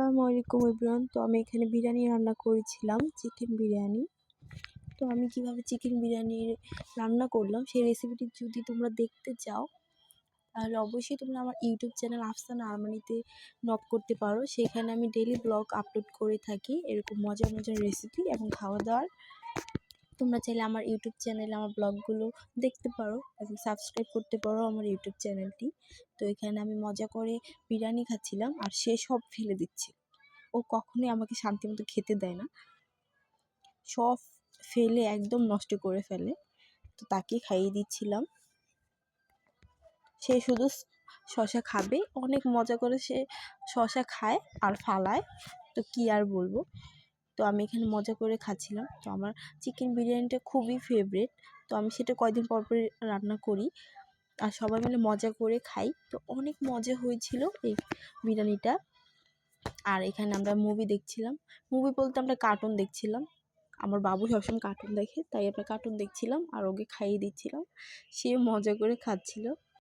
আসসালামু আলাইকুম এভরিওয়ান। তো আমি এখানে বিরিয়ানি রান্না করেছিলাম, চিকেন বিরিয়ানি। তো আমি কিভাবে চিকেন বিরিয়ানি রান্না করলাম সেই রেসিপিটি যদি তোমরা দেখতে চাও তাহলে অবশ্যই তোমরা আমার ইউটিউব চ্যানেল আফসানা আরমানিতে নক করতে পারো। সেখানে আমি ডেইলি ব্লগ আপলোড করে থাকি এরকম মজার মজার রেসিপি এবং খাওয়া দাওয়ার। তোমরা চাইলে আমার ইউটিউব চ্যানেলে আমার ব্লগগুলো দেখতে পারো এবং সাবস্ক্রাইব করতে পারো আমার ইউটিউব চ্যানেলটি। তো এখানে আমি মজা করে বিরিয়ানি খাচ্ছিলাম আর সে সব ফেলে দিচ্ছে। ও কখনোই আমাকে শান্তিমতো খেতে দেয় না, সব ফেলে একদম নষ্ট করে ফেলে। তো তাকে খাইয়ে দিচ্ছিলাম, সে শুধু শশা খাবে, অনেক মজা করে সে শশা খায় আর ফালায়। তো কি আর বলবো। তো আমি এখানে মজা করে খাচ্ছিলাম। তো আমার চিকেন বিরিয়ানিটা খুবই ফেভারিট। তো আমি সেটা কয়দিন পর পর রান্না করি আর সবাই মিলে মজা করে খাই। তো অনেক মজা হয়েছিল এই বিরিয়ানিটা। আর এখানে আমরা মুভি দেখছিলাম, মুভি বলতে আমরা কার্টুন দেখছিলাম। আমার বাবু সবসময় কার্টুন দেখে, তাই আমরা কার্টুন দেখছিলাম আর ওকে খাইয়ে দিচ্ছিলাম। সে মজা করে খাচ্ছিল।